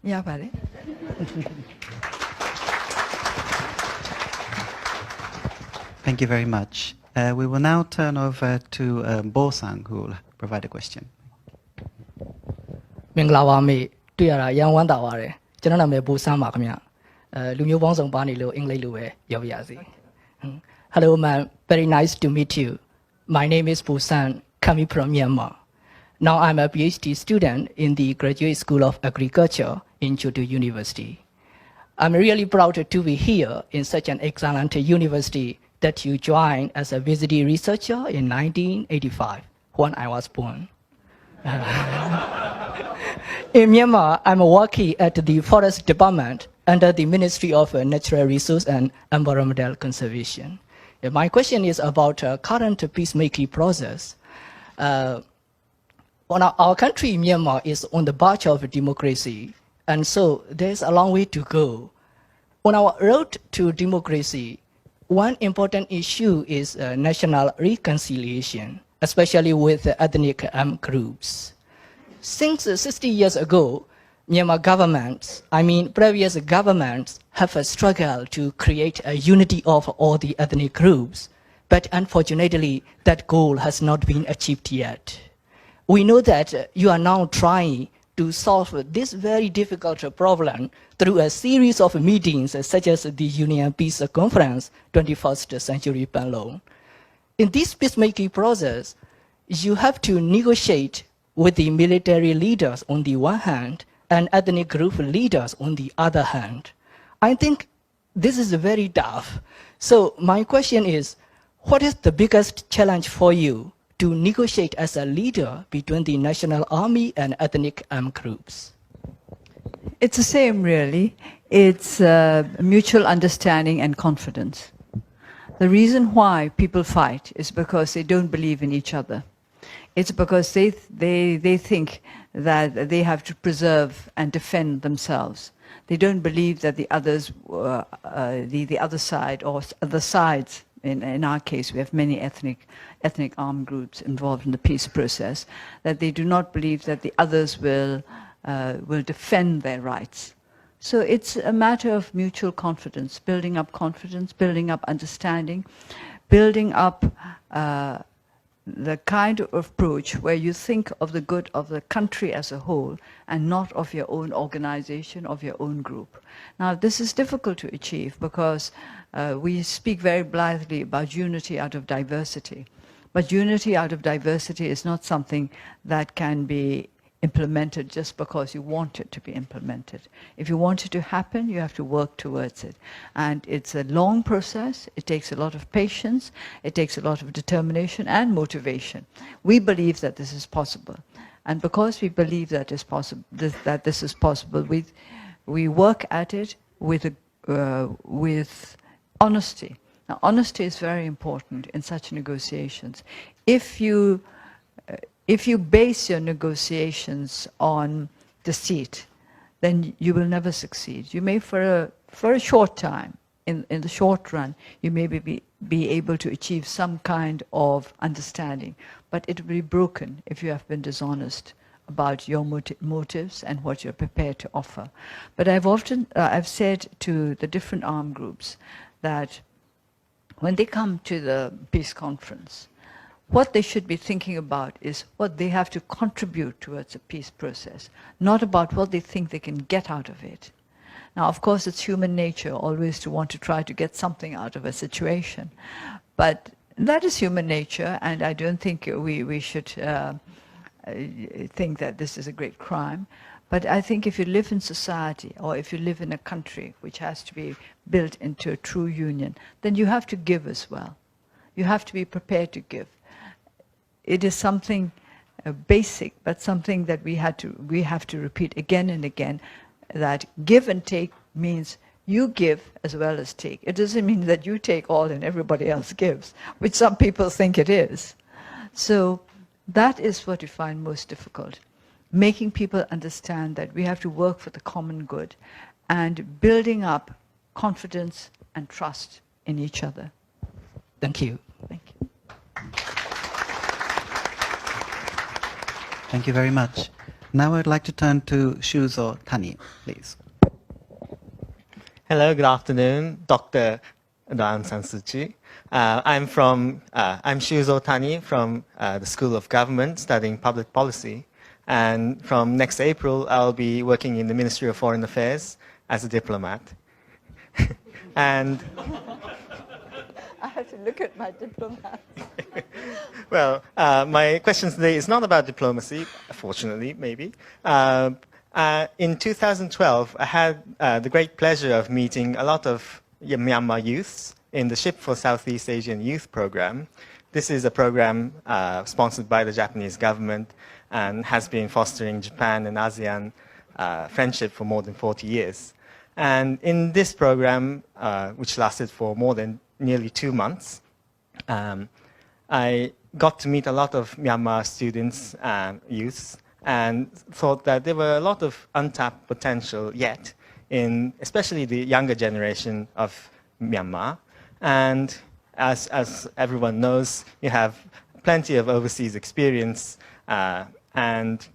Yeah, vale. Thank you very much. We will now turn over to Bo-sang, who will provide a question. မင်္ဂလာပါမေတွေ့ရတာရန်ဝမ်းသာပါတယ်ကျွန်တော်နာမည်ဘူဆန်းပါခင်ဗျလူမျိုးပေါင်းစုံပါနေလို့အင်္ဂလိပ်လိုပဲပြောပြရစီ Hello man, very nice to meet you. My name is Bhutan, coming from Myanmar. Now I'm a PhD student in the Graduate School of Agriculture in Choto University. I'm really proud to be here in such an excellent university that you joined as a visiting researcher in 1985 when I was born. In Myanmar, I'm working at the Forest Department under the Ministry of Natural Resource and Environmental Conservation. My question is about current peacemaking process. Our country, Myanmar, is on the march of democracy, and so there's a long way to go. On our road to democracy, one important issue is national reconciliation, especially with ethnic groups. Since 60 years ago, Myanmar governments, previous governments, have struggled to create a unity of all the ethnic groups, but unfortunately, that goal has not been achieved yet. We know that you are now trying to solve this very difficult problem through a series of meetings such as the Union Peace Conference 21st Century Panlong. In this peacemaking process, you have to negotiate with the military leaders on the one hand and ethnic group leaders on the other hand. I think this is very tough. So my question is, what is the biggest challenge for you to negotiate as a leader between the National Army and ethnic groups? It's the same, really. It's mutual understanding and confidence. The reason why people fight is because they don't believe in each other. It's because they think that they have to preserve and defend themselves. They don't believe that the others, the other side or other sides, in our case, we have many ethnic armed groups involved in the peace process, that they do not believe that the others will defend their rights. So it's a matter of mutual confidence, building up understanding, building up the kind of approach where you think of the good of the country as a whole and not of your own organization, of your own group. Now, this is difficult to achieve because we speak very blithely about unity out of diversity. But unity out of diversity is not something that can be implemented just because you want it to be implemented. If you want it to happen, you have to work towards it. And it's a long process. It takes a lot of patience. It takes a lot of determination and motivation. We believe that this is possible. And because we believe that this is possible, we work at it with honesty. Now, honesty is very important in such negotiations. If you base your negotiations on deceit, then you will never succeed. You may, for a short time, in the short run, you may be able to achieve some kind of understanding, but it will be broken if you have been dishonest about your motives and what you're prepared to offer. But I've said to the different armed groups that when they come to the peace conference, what they should be thinking about is what they have to contribute towards a peace process, not about what they think they can get out of it. Now, of course, it's human nature always to want to try to get something out of a situation. But that is human nature, and I don't think we should think that this is a great crime. But I think if you live in society, or if you live in a country which has to be built into a true union, then you have to give as well. You have to be prepared to give. It is something basic, but something that we have to repeat again and again, that give and take means you give as well as take. It doesn't mean that you take all and everybody else gives, which some people think it is. So that is what we find most difficult, making people understand that we have to work for the common good and building up confidence and trust in each other. Thank you. Thank you. Thank you very much. Now I'd like to turn to Shuzo Tani, please. Hello, good afternoon, Dr. Aung San Suu Kyi. I'm Shuzo Tani from the School of Government studying public policy. And from next April, I'll be working in the Ministry of Foreign Affairs as a diplomat. And I have to look at my diplomat. well, my question today is not about diplomacy, fortunately, maybe. In 2012, I had the great pleasure of meeting a lot of Myanmar youths in the Ship for Southeast Asian Youth program. This is a program sponsored by the Japanese government and has been fostering Japan and ASEAN friendship for more than 40 years. And in this program, which lasted for more than nearly 2 months, I got to meet a lot of Myanmar students and youths, and thought that there were a lot of untapped potential yet in especially the younger generation of Myanmar. And as everyone knows, you have plenty of overseas experience, and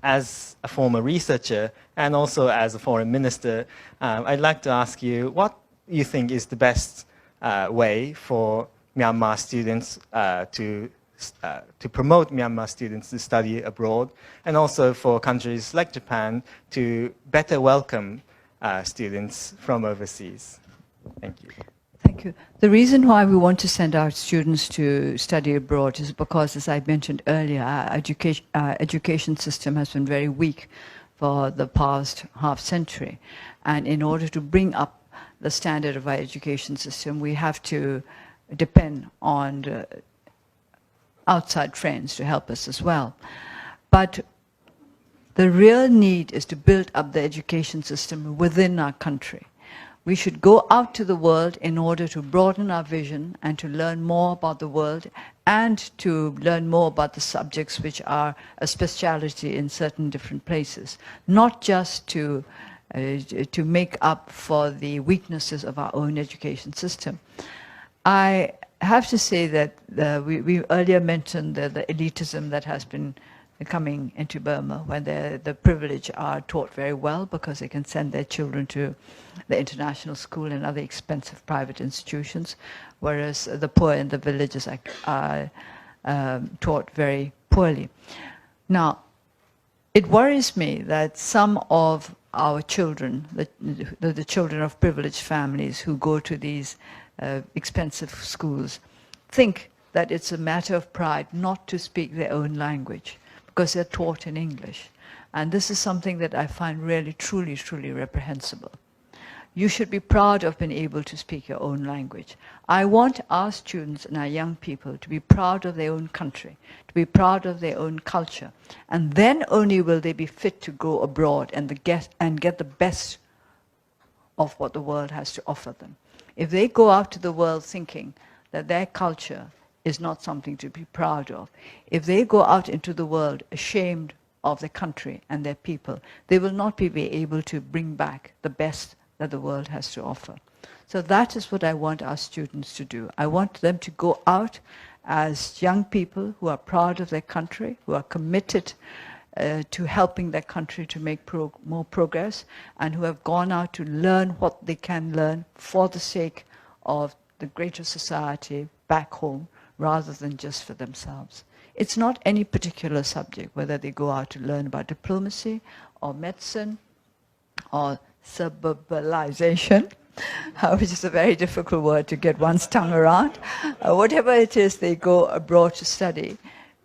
as a former researcher and also as a foreign minister, I'd like to ask you what you think is the best way for Myanmar students to promote Myanmar students to study abroad, and also for countries like Japan to better welcome students from overseas. Thank you. Thank you. The reason why we want to send our students to study abroad is because, as I mentioned earlier, our education system has been very weak for the past half century. And in order to bring up the standard of our education system, we have to depend on outside friends to help us as well. But the real need is to build up the education system within our country. We should go out to the world in order to broaden our vision and to learn more about the world and to learn more about the subjects which are a speciality in certain different places, not just to make up for the weaknesses of our own education system. I have to say that we earlier mentioned the elitism that has been coming into Burma, when the privileged are taught very well because they can send their children to the international school and other expensive private institutions, whereas the poor in the villages are taught very poorly. Now, it worries me that some of our children, the children of privileged families who go to these expensive schools, think that it's a matter of pride not to speak their own language because they're taught in English. And this is something that I find really, truly, truly reprehensible. You should be proud of being able to speak your own language. I want our students and our young people to be proud of their own country, to be proud of their own culture. And then only will they be fit to go abroad and get the best of what the world has to offer them. If they go out to the world thinking that their culture is not something to be proud of, if they go out into the world ashamed of their country and their people, they will not be able to bring back the best that the world has to offer. So that is what I want our students to do. I want them to go out as young people who are proud of their country, who are committed to helping their country to make more progress, and who have gone out to learn what they can learn for the sake of the greater society back home, rather than just for themselves. It's not any particular subject, whether they go out to learn about diplomacy or medicine or suburbanization, which is a very difficult word to get one's tongue around. Whatever it is they go abroad to study,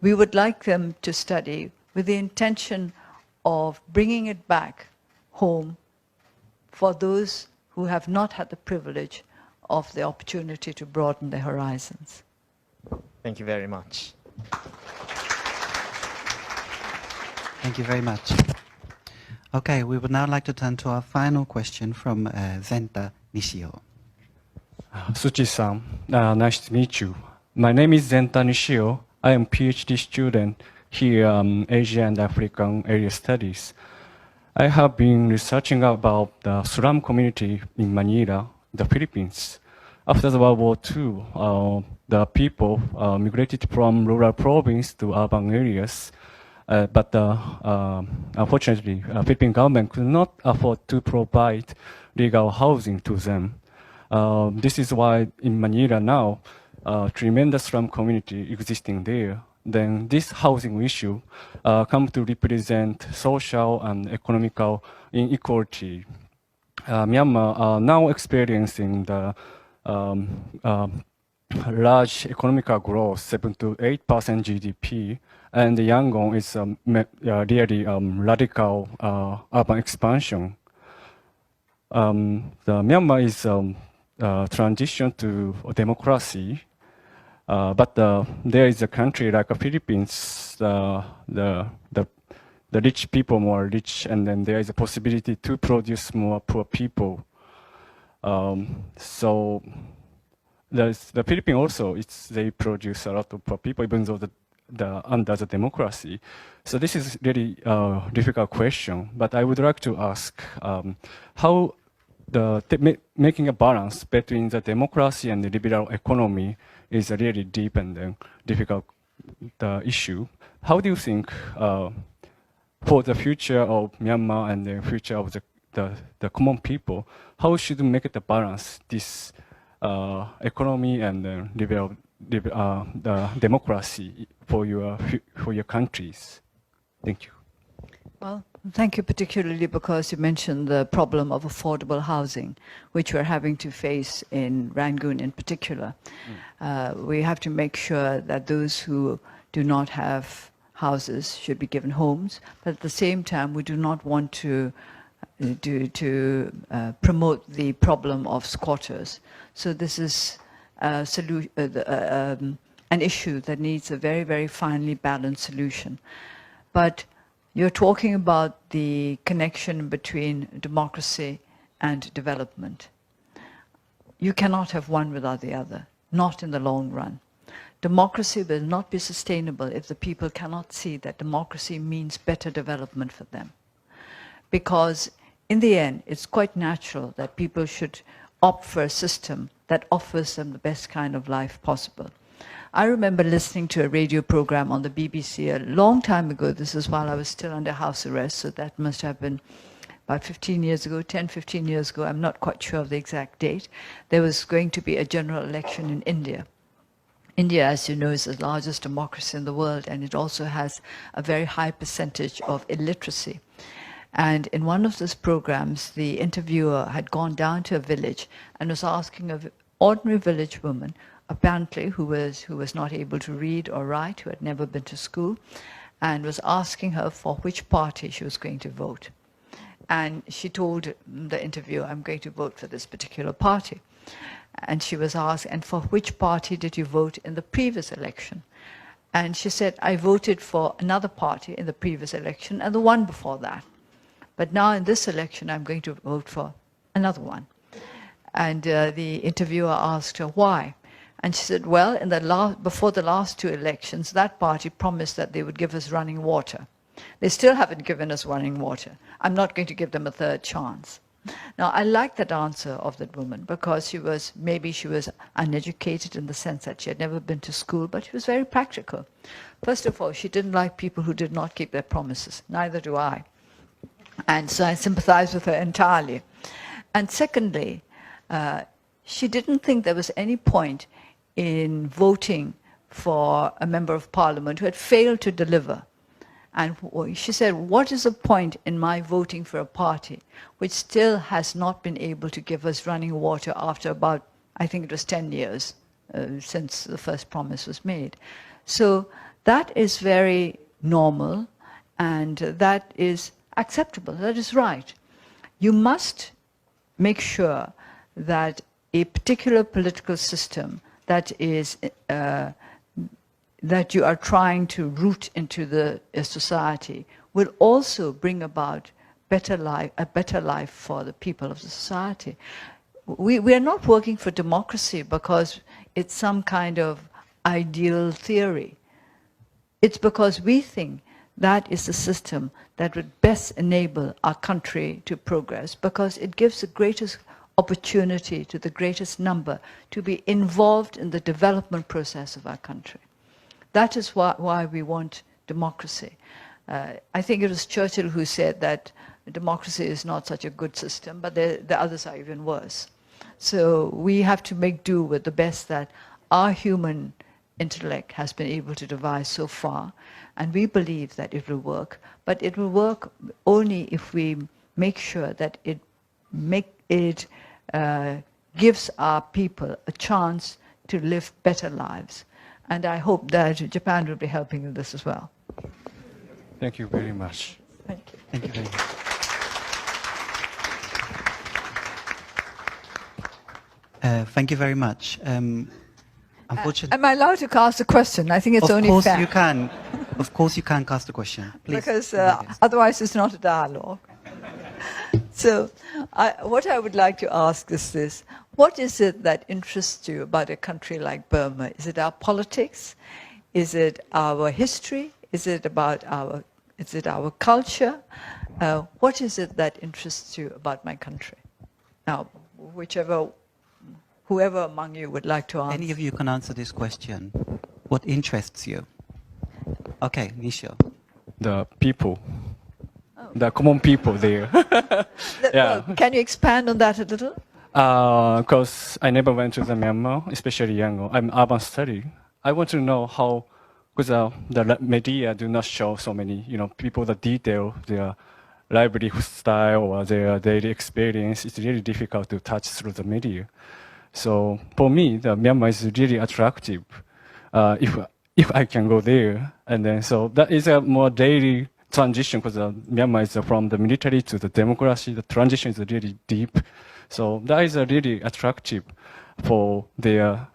we would like them to study with the intention of bringing it back home for those who have not had the privilege of the opportunity to broaden their horizons. Thank you very much. Thank you very much. Okay, we would now like to turn to our final question from Zenta Nishio. Suchi-san, nice to meet you. My name is Zenta Nishio. I am a PhD student here Asia and African Area Studies. I have been researching about the slum community in Manila, the Philippines. After the World War II, the people migrated from rural province to urban areas, But unfortunately, Philippine government could not afford to provide legal housing to them. This is why in Manila now, tremendous slum community existing there. Then this housing issue come to represent social and economical inequality. Myanmar are now experiencing the large economical growth, 7 to 8% GDP, and Yangon is really radical urban expansion. The Myanmar is transition to democracy, but there is a country like the Philippines, the rich people more rich, and then there is a possibility to produce more poor people. So the Philippines also, they produce a lot of poor people, even though under the democracy. So this is really a difficult question, but I would like to ask how making a balance between the democracy and the liberal economy is a really deep and difficult issue. How do you think for the future of Myanmar and the future of the common people, how should we make it a balance, this economy and the democracy for your countries? Thank you. Well, thank you particularly because you mentioned the problem of affordable housing, which we're having to face in Rangoon in particular. We have to make sure that those who do not have houses should be given homes, but at the same time, we do not want to promote the problem of squatters. So this is an issue that needs a very, very finely balanced solution. But you're talking about the connection between democracy and development. You cannot have one without the other, not in the long run. Democracy will not be sustainable if the people cannot see that democracy means better development for them. Because in the end, it's quite natural that people should opt for a system that offers them the best kind of life possible. I remember listening to a radio program on the BBC a long time ago. This is while I was still under house arrest, so that must have been about 15 years ago, 10, 15 years ago. I'm not quite sure of the exact date. There was going to be a general election in India. India, as you know, is the largest democracy in the world, and it also has a very high percentage of illiteracy. And in one of those programs, the interviewer had gone down to a village and was asking an ordinary village woman, apparently who was not able to read or write, who had never been to school, and was asking her for which party she was going to vote. And she told the interviewer, I'm going to vote for this particular party. And she was asked, and for which party did you vote in the previous election? And she said, I voted for another party in the previous election and the one before that. But now in this election, I'm going to vote for another one. And the interviewer asked her why. And she said, well, before the last two elections, that party promised that they would give us running water. They still haven't given us running water. I'm not going to give them a third chance. Now, I like that answer of that woman because maybe she was uneducated in the sense that she had never been to school, but she was very practical. First of all, she didn't like people who did not keep their promises. Neither do I. And so I sympathize with her entirely. And secondly, she didn't think there was any point in voting for a member of parliament who had failed to deliver. And she said, what is the point in my voting for a party which still has not been able to give us running water after about, I think it was 10 years since the first promise was made. So that is very normal and that is acceptable, that is right. You must make sure that a particular political system that is that you are trying to root into the society will also bring about a better life for the people of the society. We are not working for democracy because it's some kind of ideal theory. It's because we think that is the system that would best enable our country to progress, because it gives the greatest opportunity to the greatest number to be involved in the development process of our country. That is why we want democracy. I think it was Churchill who said that democracy is not such a good system, but the others are even worse. So we have to make do with the best that our human intellect has been able to devise so far, and we believe that it will work. But it will work only if we make sure that it gives our people a chance to live better lives. And I hope that Japan will be helping in this as well. Thank you very much. Thank you. Thank you very much. Thank you very much. Unfortunately, Am I allowed to cast a question? I think it's only fair. of course you can. Of course you can cast a question. Please. Because otherwise it's not a dialogue. So what I would like to ask is this. What is it that interests you about a country like Burma? Is it our politics? Is it our history? Is it our culture? What is it that interests you about my country? Now, whoever among you would like to answer. Any of you can answer this question. What interests you? Okay, Nishio. The people, the common people there. Yeah. Well, can you expand on that a little? Because I never went to the Myanmar, especially Yangon. I'm urban study. I want to know how, because the media do not show so many, people that detail their livelihood style or their daily experience. It's really difficult to touch through the media. So for me, the Myanmar is really attractive. If I can go there, and then so that is a more daily transition because Myanmar is from the military to the democracy. The transition is really deep. So that is really attractive for their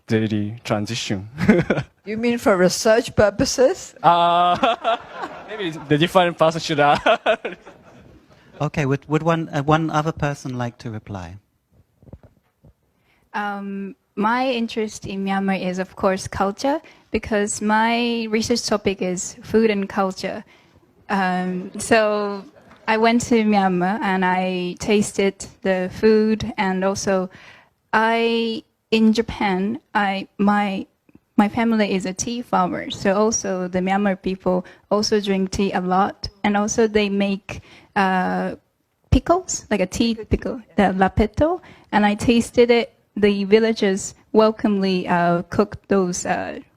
daily transition. You mean for research purposes? Maybe the different person should. Okay, would one other person like to reply? My interest in Myanmar is, of course, culture, because my research topic is food and culture. So I went to Myanmar and I tasted the food, and also in Japan, my family is a tea farmer, so also the Myanmar people also drink tea a lot, and also they make pickles, like a tea pickle, the lapeto, and I tasted it. The villagers welcomely cooked those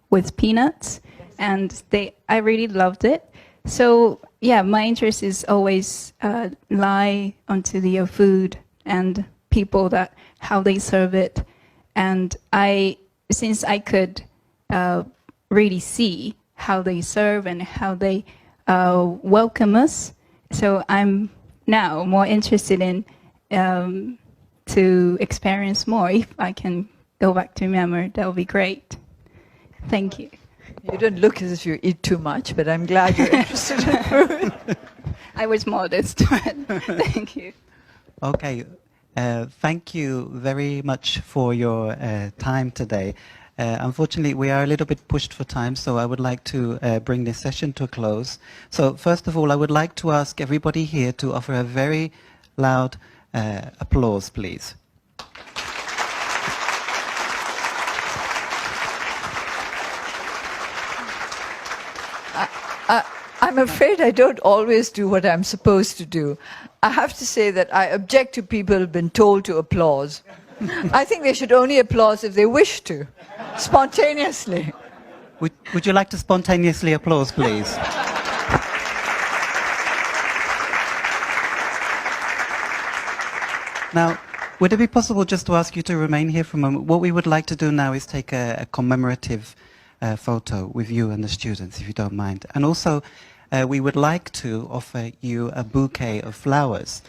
with peanuts, and I really loved it. So yeah, my interest is always lie onto the food and people, that how they serve it, and since I could really see how they serve and how they welcome us, so I'm now more interested in to experience more. If I can go back to Myanmar, that would be great. Thank you. You don't look as if you eat too much, but I'm glad you're interested in food. I was modest, but thank you. Okay, thank you very much for your time today. Unfortunately, we are a little bit pushed for time, so I would like to bring this session to a close. So first of all, I would like to ask everybody here to offer a very loud applause, please. I'm afraid I don't always do what I'm supposed to do. I have to say that I object to people who've been told to applause. I think they should only applause if they wish to, spontaneously. Would you like to spontaneously applause, please? Now, would it be possible just to ask you to remain here for a moment? What we would like to do now is take a commemorative photo with you and the students, if you don't mind. And also, we would like to offer you a bouquet of flowers.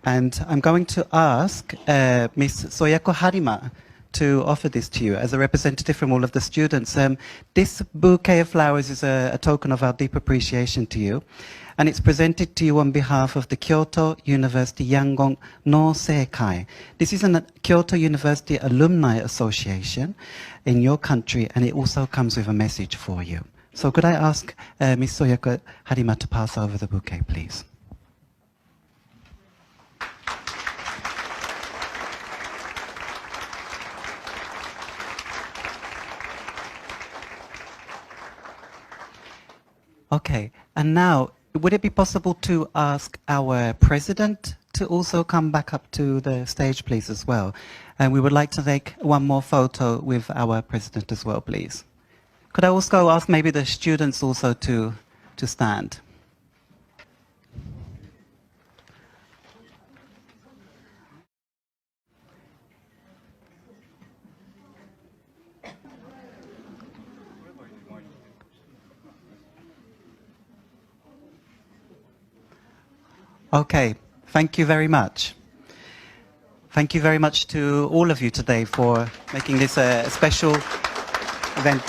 And I'm going to ask Ms. Soyako Harima to offer this to you as a representative from all of the students. This bouquet of flowers is a token of our deep appreciation to you. And it's presented to you on behalf of the Kyoto University Yangon no Seikai. This is a Kyoto University Alumni Association in your country, and it also comes with a message for you. So could I ask Ms. Soyako Harima to pass over the bouquet, please? Okay, and now, would it be possible to ask our president to also come back up to the stage, please, as well? And we would like to take one more photo with our president as well, please. Could I also ask maybe the students also to stand? Okay, thank you very much. Thank you very much to all of you today for making this a special event